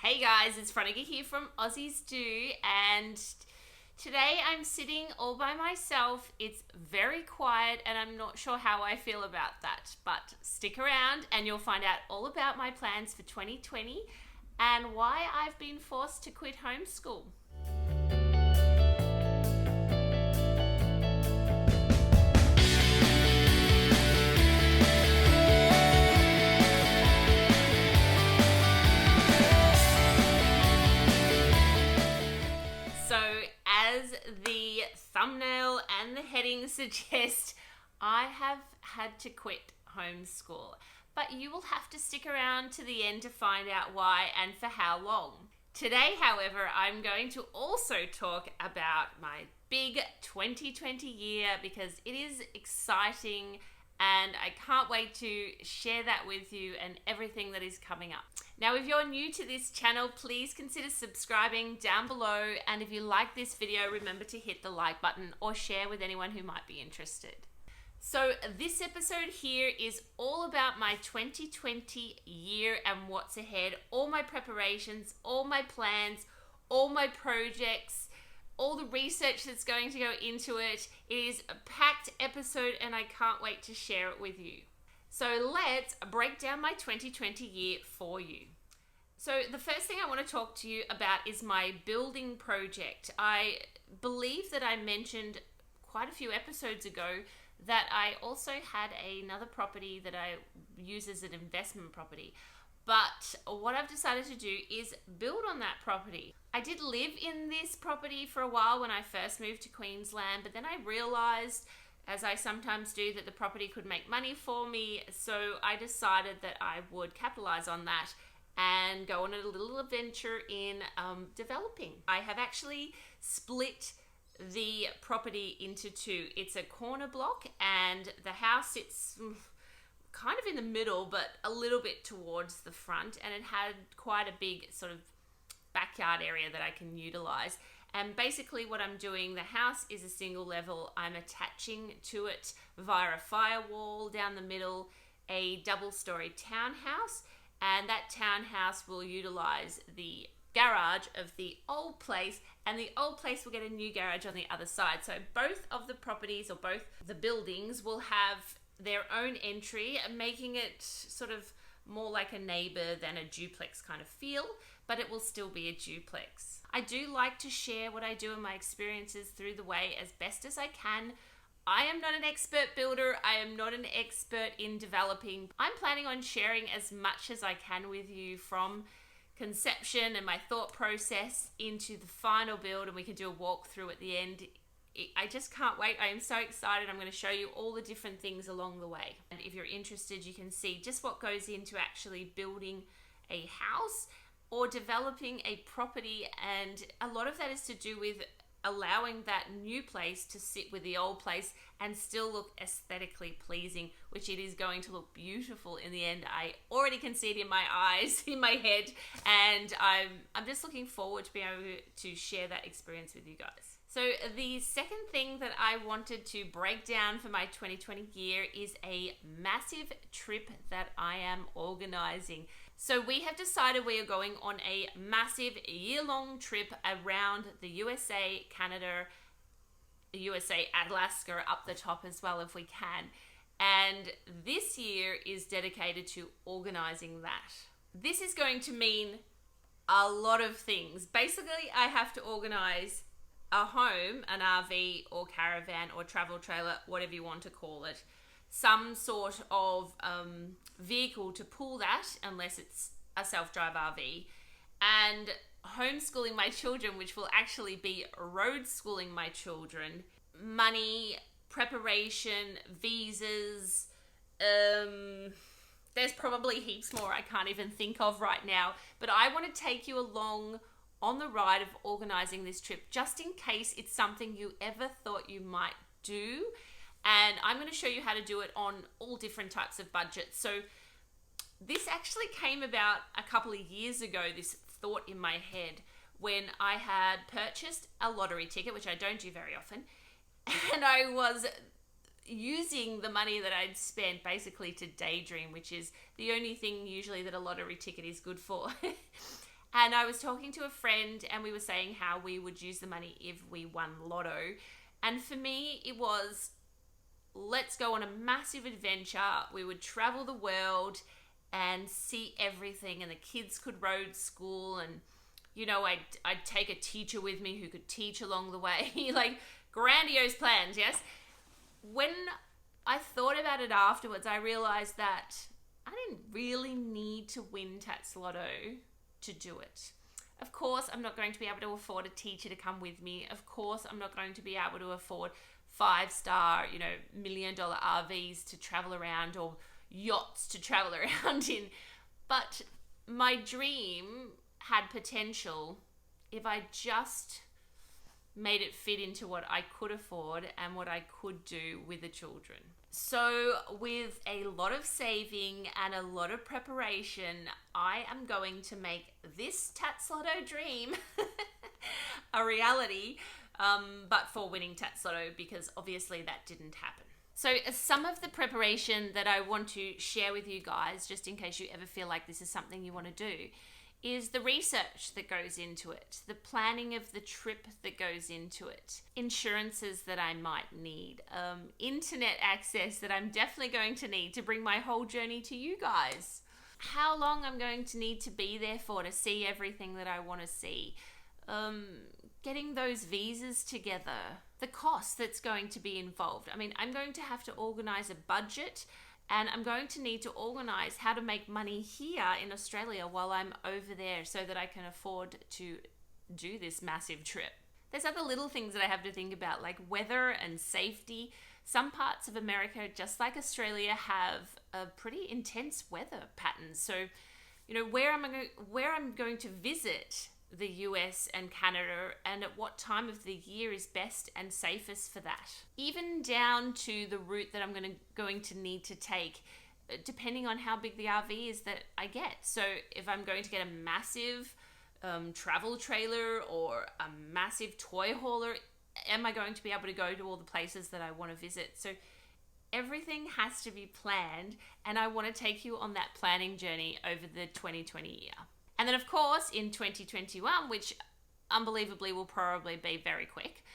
Hey guys, it's Veronica here from Aussies Do, and today I'm sitting all by myself. It's very quiet and I'm not sure how I feel about that, but stick around and you'll find out all about my plans for 2020 and why I've been forced to quit homeschool. So, as the thumbnail and the heading suggest, I have had to quit homeschool. But you will have to stick around to the end to find out why and for how long. Today, however, I'm going to also talk about my big 2020 year because it is exciting and I can't wait to share that with you and everything that is coming up. Now, if you're new to this channel, please consider subscribing down below. And if you like this video, remember to hit the like button or share with anyone who might be interested. So this episode here is all about my 2020 year and what's ahead, all my preparations, all my plans, all my projects, all the research that's going to go into it. It is a packed episode and I can't wait to share it with you. So let's break down my 2020 year for you. So the first thing I want to talk to you about is my building project. I believe that I mentioned quite a few episodes ago that I also had another property that I use as an investment property. But what I've decided to do is build on that property. I did live in this property for a while when I first moved to Queensland, but then I realized, as I sometimes do, that the property could make money for me. So I decided that I would capitalize on that and go on a little adventure in developing. I have actually split the property into two. It's a corner block and the house sits kind of in the middle but a little bit towards the front, and it had quite a big sort of backyard area that I can utilize. And basically what I'm doing, the house is a single level. I'm attaching to it via a firewall down the middle a double-story townhouse, and that townhouse will utilize the garage of the old place, and the old place will get a new garage on the other side. So both of the properties or both the buildings will have their own entry, making it sort of more like a neighbor than a duplex kind of feel, but it will still be a duplex. I do like to share what I do and my experiences through the way as best as I can. I am not an expert builder. I am not an expert in developing. I'm planning on sharing as much as I can with you, from conception and my thought process into the final build, and we can do a walkthrough at the end. I just can't wait. I am so excited. I'm going to show you all the different things along the way. And if you're interested, you can see just what goes into actually building a house or developing a property. And a lot of that is to do with allowing that new place to sit with the old place and still look aesthetically pleasing, which it is going to look beautiful in the end. I already can see it in my eyes, in my head, and I'm just looking forward to being able to share that experience with you guys. So the second thing that I wanted to break down for my 2020 year is a massive trip that I am organizing. So we have decided we are going on a massive year-long trip around the USA, Canada, USA, Alaska up the top as well if we can. And this year is dedicated to organizing that. This is going to mean a lot of things. Basically, I have to organize a home, an RV or caravan or travel trailer, whatever you want to call it, some sort of vehicle to pull that, unless it's a self-drive RV, and homeschooling my children, which will actually be road schooling my children, money, preparation, visas, there's probably heaps more I can't even think of right now, but I want to take you along on the ride of organizing this trip, just in case it's something you ever thought you might do. And I'm going to show you how to do it on all different types of budgets. So this actually came about a couple of years ago, this thought in my head, when I had purchased a lottery ticket, which I don't do very often, and I was using the money that I'd spent basically to daydream, which is the only thing usually that a lottery ticket is good for. And I was talking to a friend and we were saying how we would use the money if we won lotto. And for me, it was, let's go on a massive adventure. We would travel the world and see everything, and the kids could road school, and I'd take a teacher with me who could teach along the way. Like grandiose plans, yes? When I thought about it afterwards, I realized that I didn't really need to win Tats Lotto to do it. Of course, I'm not going to be able to afford a teacher to come with me. Of course, I'm not going to be able to afford 5-star, $1 million RVs to travel around, or yachts to travel around in. But my dream had potential if I just made it fit into what I could afford and what I could do with the children. So with a lot of saving and a lot of preparation, I am going to make this Tats Lotto dream a reality, but for winning Tats Lotto, because obviously that didn't happen. So some of the preparation that I want to share with you guys, just in case you ever feel like this is something you want to do, is the research that goes into it, the planning of the trip that goes into it, insurances that I might need, internet access that I'm definitely going to need to bring my whole journey to you guys, how long I'm going to need to be there for to see everything that I want to see, getting those visas together, the cost that's going to be involved. I mean, I'm going to have to organize a budget, and I'm going to need to organise how to make money here in Australia while I'm over there so that I can afford to do this massive trip. There's other little things that I have to think about, like weather and safety. Some parts of America, just like Australia, have a pretty intense weather patterns. So, where I'm going to visit the US and Canada, and at what time of the year is best and safest for that. Even down to the route that I'm going to need to take, depending on how big the RV is that I get. So if I'm going to get a massive travel trailer or a massive toy hauler, am I going to be able to go to all the places that I want to visit? So everything has to be planned, and I want to take you on that planning journey over the 2020 year. And then, of course, in 2021, which unbelievably will probably be very quick,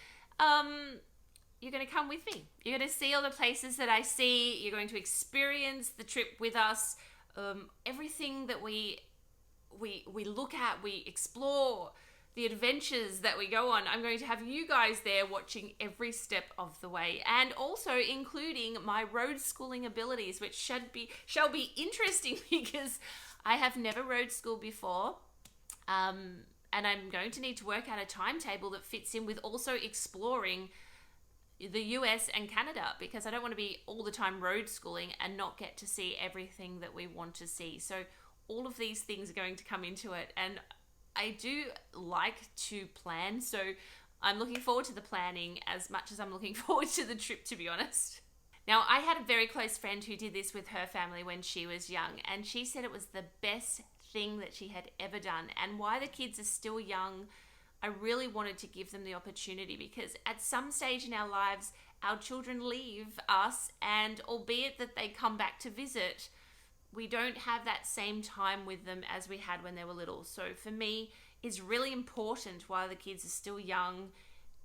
you're going to come with me. You're going to see all the places that I see. You're going to experience the trip with us. Everything that we look at, we explore, the adventures that we go on. I'm going to have you guys there watching every step of the way, and also including my road schooling abilities, which shall be interesting because I have never road schooled before, and I'm going to need to work out a timetable that fits in with also exploring the US and Canada, because I don't want to be all the time road schooling and not get to see everything that we want to see. So all of these things are going to come into it, and I do like to plan, so I'm looking forward to the planning as much as I'm looking forward to the trip, to be honest. Now, I had a very close friend who did this with her family when she was young, and she said it was the best thing that she had ever done. And why the kids are still young, I really wanted to give them the opportunity, because at some stage in our lives, our children leave us, and albeit that they come back to visit, we don't have that same time with them as we had when they were little. So for me, it's really important while the kids are still young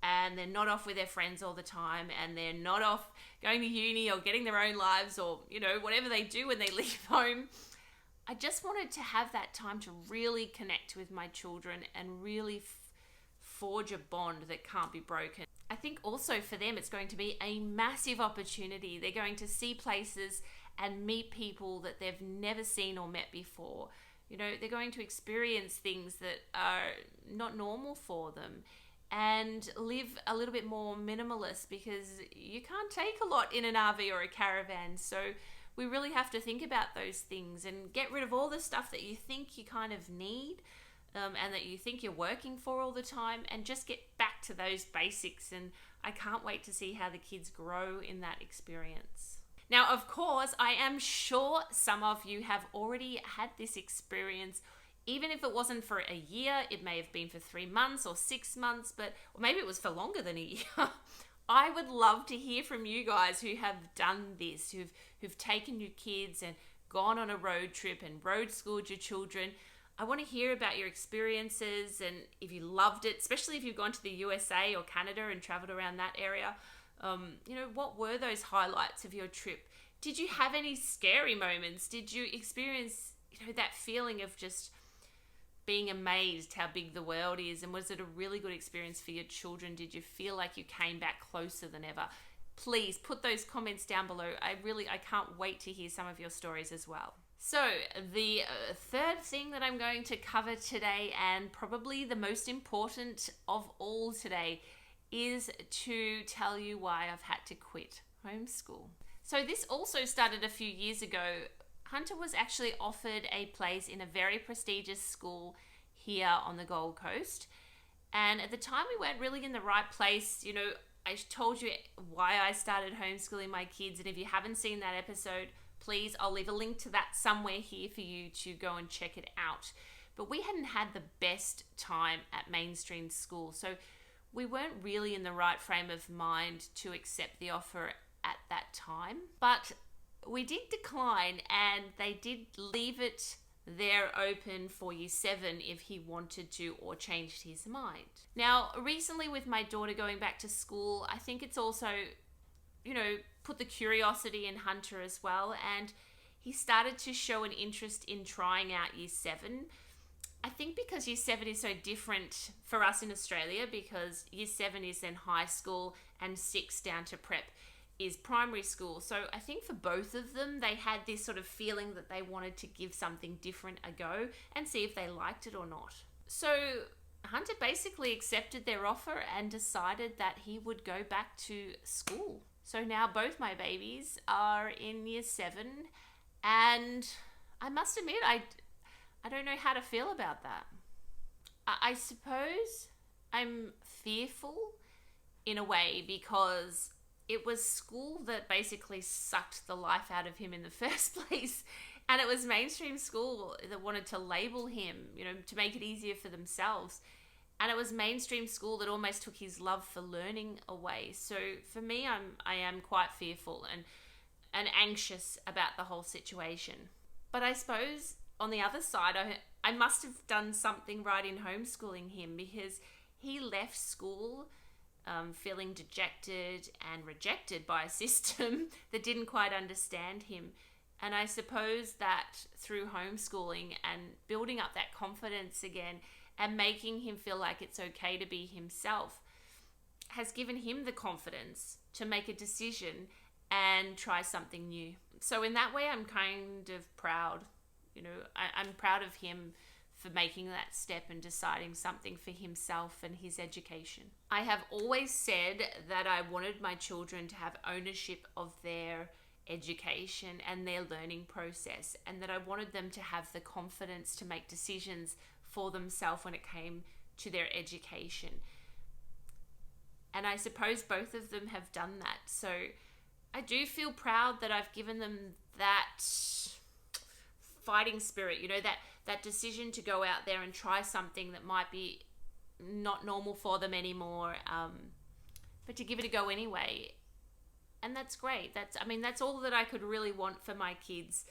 and they're not off with their friends all the time, and they're not off going to uni or getting their own lives, or, whatever they do when they leave home. I just wanted to have that time to really connect with my children and really forge a bond that can't be broken. I think also for them, it's going to be a massive opportunity. They're going to see places and meet people that they've never seen or met before. They're going to experience things that are not normal for them, and live a little bit more minimalist, because you can't take a lot in an RV or a caravan. So we really have to think about those things and get rid of all the stuff that you think you kind of need, and that you think you're working for all the time, and just get back to those basics. And I can't wait to see how the kids grow in that experience. Now, of course, I am sure some of you have already had this experience. Even if it wasn't for a year, it may have been for 3 months or 6 months, or maybe it was for longer than a year. I would love to hear from you guys who have done this, who've taken your kids and gone on a road trip and road schooled your children. I want to hear about your experiences and if you loved it, especially if you've gone to the USA or Canada and traveled around that area. What were those highlights of your trip? Did you have any scary moments? Did you experience, that feeling of just being amazed how big the world is? And was it a really good experience for your children? Did you feel like you came back closer than ever? Please put those comments down below. I can't wait to hear some of your stories as well. So the third thing that I'm going to cover today, and probably the most important of all today, is to tell you why I've had to quit homeschool. So this also started a few years ago. Hunter was actually offered a place in a very prestigious school here on the Gold Coast. And at the time we weren't really in the right place. I told you why I started homeschooling my kids. And if you haven't seen that episode, please, I'll leave a link to that somewhere here for you to go and check it out. But we hadn't had the best time at mainstream school. So we weren't really in the right frame of mind to accept the offer at that time. But we did decline, and they did leave it there open for year 7 if he wanted to or changed his mind. Now, recently with my daughter going back to school, I think it's also, put the curiosity in Hunter as well, and he started to show an interest in trying out year 7. I think because year 7 is so different for us in Australia, because year 7 is then high school and 6 down to prep is primary school. So I think for both of them, they had this sort of feeling that they wanted to give something different a go and see if they liked it or not. So Hunter basically accepted their offer and decided that he would go back to school. So now both my babies are in year 7, and I must admit, I don't know how to feel about that. I suppose I'm fearful in a way, because it was school that basically sucked the life out of him in the first place. And it was mainstream school that wanted to label him, to make it easier for themselves. And it was mainstream school that almost took his love for learning away. So for me, I am quite fearful and anxious about the whole situation. But I suppose on the other side, I must have done something right in homeschooling him, because he left school feeling dejected and rejected by a system that didn't quite understand him. And I suppose that through homeschooling and building up that confidence again and making him feel like it's okay to be himself has given him the confidence to make a decision and try something new. So in that way, I'm kind of proud. I'm proud of him for making that step and deciding something for himself and his education. I have always said that I wanted my children to have ownership of their education and their learning process, and that I wanted them to have the confidence to make decisions for themselves when it came to their education. And I suppose both of them have done that. So I do feel proud that I've given them that fighting spirit, that decision to go out there and try something that might be not normal for them anymore, but to give it a go anyway. And that's great. That's all that I could really want for my kids.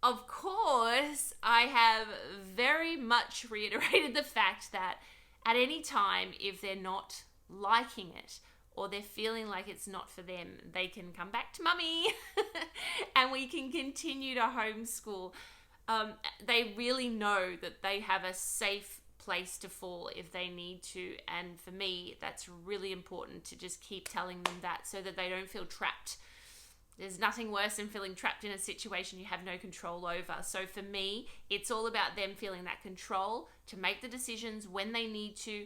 Of course, I have very much reiterated the fact that at any time, if they're not liking it or they're feeling like it's not for them, they can come back to mummy and we can continue to homeschool. They really know that they have a safe place to fall if they need to. And for me, that's really important to just keep telling them that, so that they don't feel trapped. There's nothing worse than feeling trapped in a situation you have no control over. So for me, it's all about them feeling that control to make the decisions when they need to.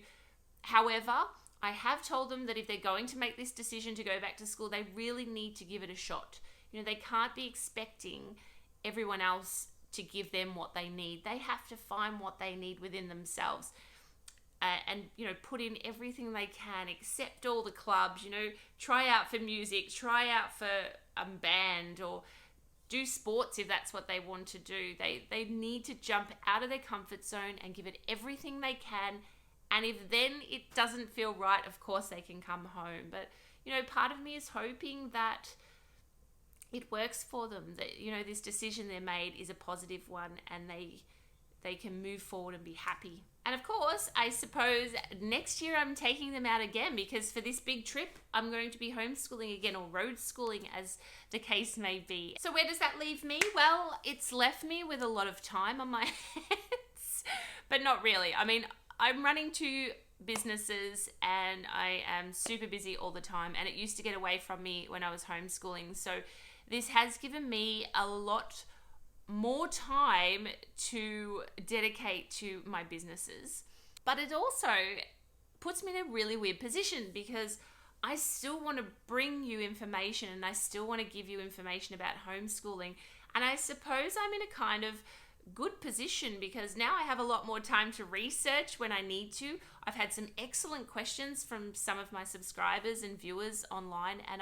However, I have told them that if they're going to make this decision to go back to school, they really need to give it a shot. They can't be expecting everyone else to give them what they need. They have to find what they need within themselves, and put in everything they can, accept all the clubs, try out for music, try out for a band, or do sports if that's what they want to do. They need to jump out of their comfort zone and give it everything they can. And if then it doesn't feel right, of course they can come home. But part of me is hoping that it works for them, that this decision they made is a positive one, and they they can move forward and be happy. And of course, I suppose next year I'm taking them out again, because for this big trip, I'm going to be homeschooling again, or road schooling as the case may be. So where does that leave me? Well, it's left me with a lot of time on my hands, but not really. I mean, I'm running 2 businesses and I am super busy all the time, and it used to get away from me when I was homeschooling. So this has given me a lot more time to dedicate to my businesses, but it also puts me in a really weird position, because I still want to bring you information and I still want to give you information about homeschooling. And I suppose I'm in a kind of good position, because now I have a lot more time to research when I need to. I've had some excellent questions from some of my subscribers and viewers online, and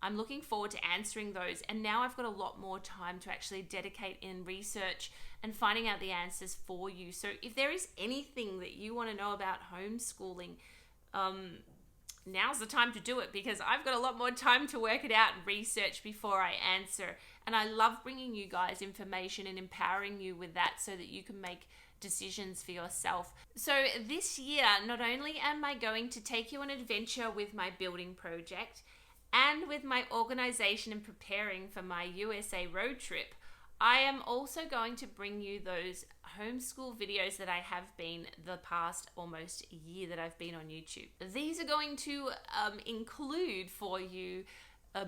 I'm looking forward to answering those. And now I've got a lot more time to actually dedicate in research and finding out the answers for you. So if there is anything that you want to know about homeschooling, now's the time to do it, because I've got a lot more time to work it out and research before I answer. And I love bringing you guys information and empowering you with that so that you can make decisions for yourself. So this year, not only am I going to take you on an adventure with my building project and with my organization and preparing for my USA road trip, I am also going to bring you those homeschool videos that I have been the past almost year that I've been on YouTube. These are going to include for you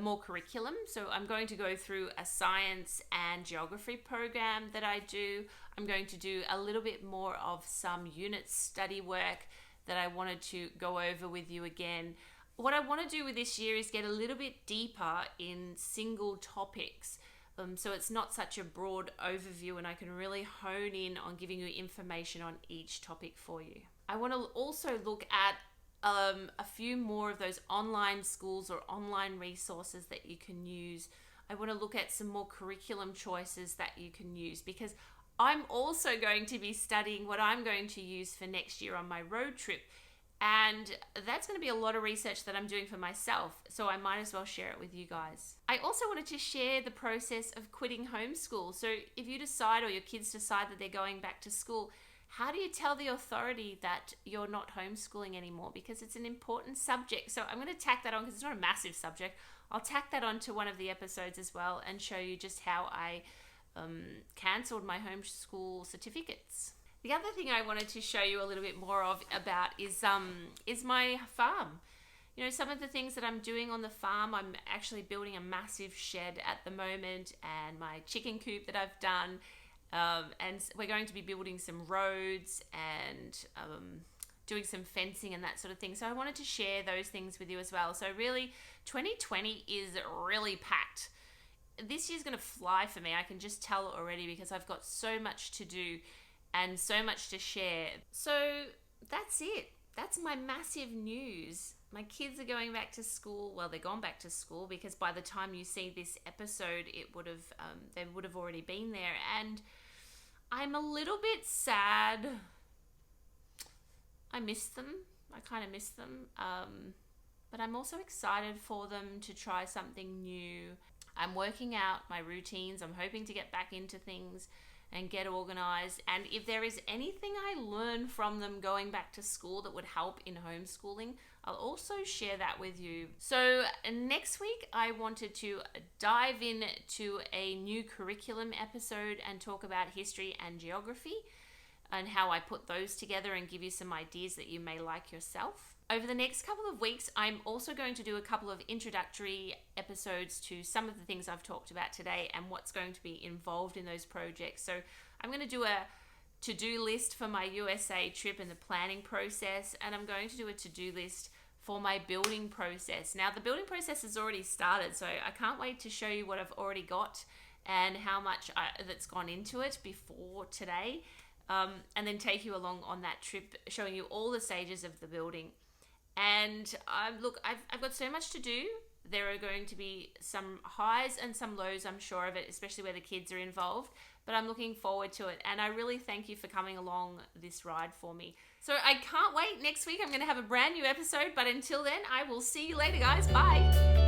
more curriculum. So I'm going to go through a science and geography program that I do. I'm going to do a little bit more of some unit study work that I wanted to go over with you again. What I want to do with this year is get a little bit deeper in single topics. So it's not such a broad overview, and I can really hone in on giving you information on each topic for you. I want to also look at a few more of those online schools or online resources that you can use. I want to look at some more curriculum choices that you can use, because I'm also going to be studying what I'm going to use for next year on my road trip. And that's going to be a lot of research that I'm doing for myself, so I might as well share it with you guys. I also wanted to share the process of quitting homeschool. So if you decide, or your kids decide, that they're going back to school, how do you tell the authority that you're not homeschooling anymore? Because it's an important subject. So I'm going to tack that on, because it's not a massive subject. I'll tack that onto one of the episodes as well and show you just how I cancelled my homeschool certificates. The other thing I wanted to show you a little bit more about is my farm. You know, some of the things that I'm doing on the farm. I'm actually building a massive shed at the moment, and my chicken coop that I've done. And we're going to be building some roads and doing some fencing and that sort of thing. So I wanted to share those things with you as well. So really, 2020 is really packed. This year's going to fly for me. I can just tell already, because I've got so much to do and so much to share. So that's it. That's my massive news. My kids are going back to school. Well, they're gone back to school, because by the time you see this episode, they would have already been there. And I'm a little bit sad. I miss them. I kind of miss them. But I'm also excited for them to try something new. I'm working out my routines. I'm hoping to get back into things and get organized. And if there is anything I learn from them going back to school that would help in homeschooling, I'll also share that with you. So next week, I wanted to dive into a new curriculum episode and talk about history and geography and how I put those together and give you some ideas that you may like yourself. Over the next couple of weeks, I'm also going to do a couple of introductory episodes to some of the things I've talked about today and what's going to be involved in those projects. So I'm going to do a to-do list for my USA trip and the planning process, and I'm going to do a to-do list for my building process. Now, the building process has already started, so I can't wait to show you what I've already got and how much that's gone into it before today, and then take you along on that trip, showing you all the stages of the building. And look, I've got so much to do. There are going to be some highs and some lows, I'm sure of it, especially where the kids are involved. But I'm looking forward to it. And I really thank you for coming along this ride for me. So I can't wait. Next week, I'm going to have a brand new episode. But until then, I will see you later, guys. Bye.